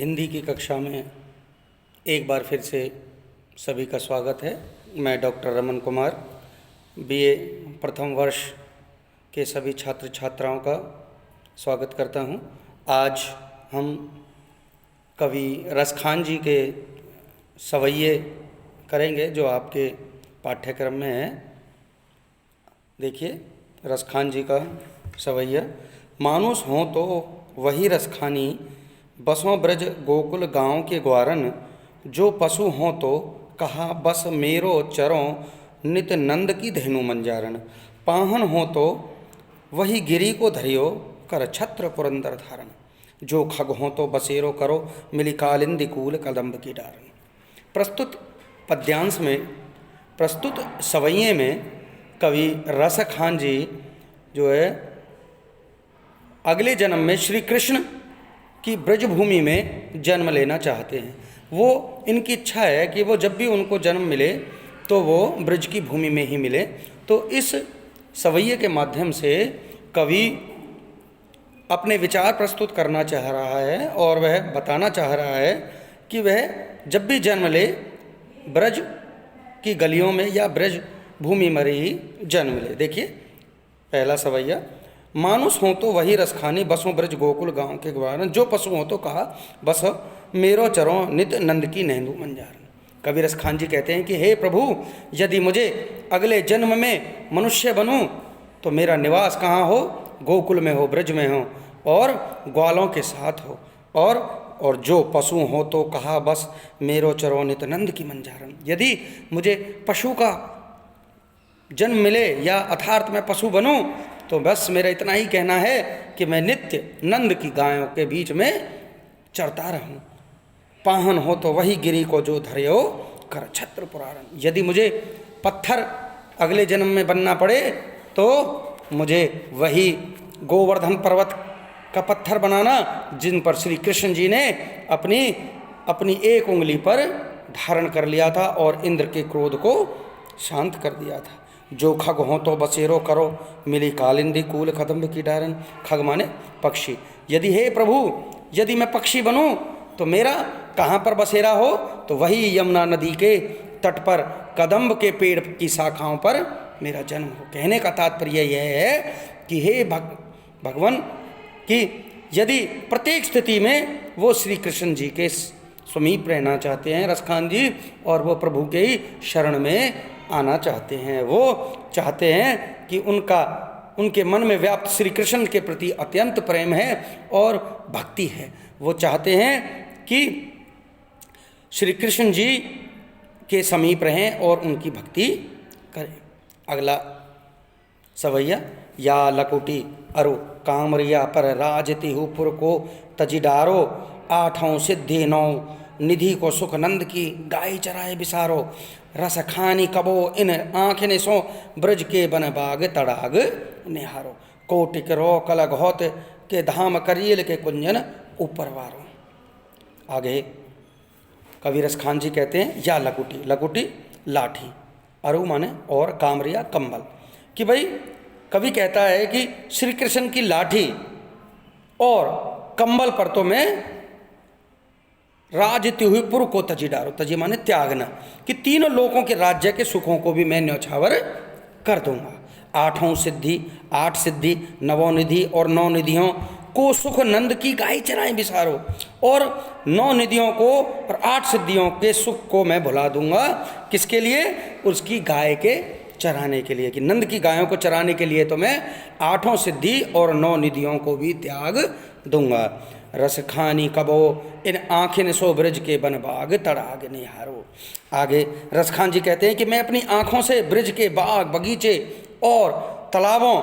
हिंदी की कक्षा में एक बार फिर से सभी का स्वागत है। मैं डॉक्टर रमन कुमार बीए प्रथम वर्ष के सभी छात्र छात्राओं का स्वागत करता हूं। आज हम कवि रसखान जी के सवैये करेंगे जो आपके पाठ्यक्रम में है। देखिए रसखान जी का सवैया। मानुष हों तो वही रसखानी, बसों ब्रज गोकुल गाँव के ग्वारन। जो पशु हों तो कहा बस मेरो चरों, नित नंद की धेनु मंजारन। पाहन हो तो वही गिरी को धरियो, कर छत्र पुरंदर धारण। जो खग हो तो बसेरो करो, मिली कालिंदी कूल कदम्ब की डारन। प्रस्तुत पद्यांश में, प्रस्तुत सवैये में कवि रसखान जी जो है अगले जन्म में श्री कृष्ण की ब्रजभूमि में जन्म लेना चाहते हैं। वो इनकी इच्छा है कि वो जब भी उनको जन्म मिले तो वो ब्रज की भूमि में ही मिले। तो इस सवैये के माध्यम से कवि अपने विचार प्रस्तुत करना चाह रहा है और वह बताना चाह रहा है कि वह जब भी जन्म ले ब्रज की गलियों में या ब्रज भूमि में ही जन्म ले। देखिए पहला सवैया। मानुष हो तो वही रसखानी, बसों ब्रज गोकुल गाँव के ग्वारन। जो पशु हो तो कहा बस मेरो चरों, नित नंद की नेंदु मंजारन। कवि रसखान जी कहते हैं कि हे प्रभु, यदि मुझे अगले जन्म में मनुष्य बनूं तो मेरा निवास कहाँ हो? गोकुल में हो, ब्रज में हो और ग्वालों के साथ हो। और जो पशु हो तो कहा बस मेरो चरों, नित नंद की मंजारन। यदि मुझे पशु का जन्म मिले या अर्थात मैं पशु बनूं तो बस मेरा इतना ही कहना है कि मैं नित्य नंद की गायों के बीच में चरता रहूं। पाहन हो तो वही गिरी को जो धरियो, कर छत्र पुरारन। यदि मुझे पत्थर अगले जन्म में बनना पड़े तो मुझे वही गोवर्धन पर्वत का पत्थर बनाना जिन पर श्री कृष्ण जी ने अपनी एक उंगली पर धारण कर लिया था और इंद्र के क्रोध को शांत कर दिया था। जो खग हो तो बसेरो करो, मिली कालिंदी कूल कदम्ब की डारन। खग माने पक्षी। यदि हे प्रभु, यदि मैं पक्षी बनूं तो मेरा कहाँ पर बसेरा हो? तो वही यमुना नदी के तट पर कदम्ब के पेड़ की शाखाओं पर मेरा जन्म हो। कहने का तात्पर्य यह है कि हे भगवान कि यदि प्रत्येक स्थिति में वो श्री कृष्ण जी के समीप रहना चाहते हैं रसखान जी, और वो प्रभु के ही शरण में आना चाहते हैं। वो चाहते हैं कि उनके मन में व्याप्त श्री कृष्ण के प्रति अत्यंत प्रेम है और भक्ति है। वो चाहते हैं कि श्री कृष्ण जी के समीप रहें और उनकी भक्ति करें। अगला सवैया। या लकुटी अरु कामरिया पर राजति हुपुर को तजिडारो। आठों सिद्धि नौ निधि को सुख नंद की, गाय चराए बिसारो। रस खानी कबो इन आँख ने सो, ब्रज के बन बाग तड़ाग निहारो। कोटिक रो कल घोत के धाम करियल के कुंजन ऊपर वारो। आगे कवि रसखान जी कहते हैं या लकुटी, लकुटी लाठी, अरु माने और, कामरिया कंबल। कि भाई कवि कहता है कि श्री कृष्ण की लाठी और कंबल पर तो मैं राजति हुई पुर को तजी डारो। तजी माने त्यागना, कि तीनों लोगों के राज्य के सुखों को भी मैं न्यौछावर कर दूंगा। आठों सिद्धि, 8 सिद्धि, नवों निधि और 9 निधियों को सुख नंद की गाय चराएं बिसारो। और 9 निधियों को और 8 सिद्धियों के सुख को मैं भुला दूंगा। किसके लिए? उसकी गाय के चराने के लिए, कि नंद की गायों को चराने के लिए तो मैं 8 सिद्धि और 9 निधियों को भी त्याग दूंगा। रस खानी कबो इन आँखें सो, ब्रज के बन बाग तड़ाग निहारो। आगे रसखान जी कहते हैं कि मैं अपनी आँखों से ब्रज के बाग बगीचे और तालाबों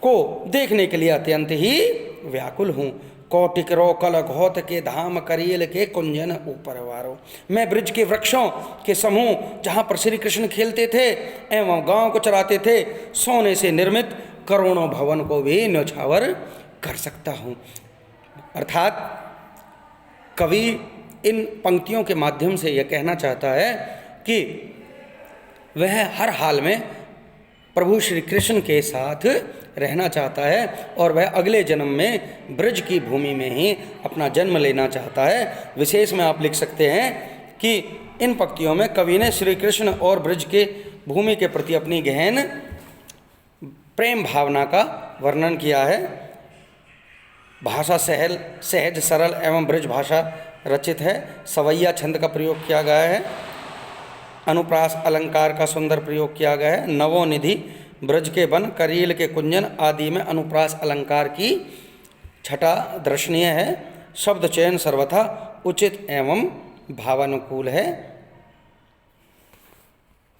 को देखने के लिए अत्यंत ही व्याकुल हूँ। कोटिक रो कल घोत के धाम करियल के कुंजन ऊपर वारो। मैं ब्रज के वृक्षों के समूह जहाँ पर श्री कृष्ण खेलते थे एवं गाँव को चराते थे, सोने से निर्मित करोड़ों भवन को भी न्यौछावर कर सकता हूँ। अर्थात कवि इन पंक्तियों के माध्यम से यह कहना चाहता है कि वह हर हाल में प्रभु श्री कृष्ण के साथ रहना चाहता है और वह अगले जन्म में ब्रज की भूमि में ही अपना जन्म लेना चाहता है। विशेष में आप लिख सकते हैं कि इन पंक्तियों में कवि ने श्री कृष्ण और ब्रज के भूमि के प्रति अपनी गहन प्रेम भावना का वर्णन किया है। भाषा सहज सरल एवं ब्रज भाषा रचित है। सवैया छंद का प्रयोग किया गया है। अनुप्रास अलंकार का सुंदर प्रयोग किया गया है। नवोनिधि, ब्रज के वन, करील के कुंजन आदि में अनुप्रास अलंकार की छटा दर्शनीय है। शब्द चयन सर्वथा उचित एवं भावानुकूल है।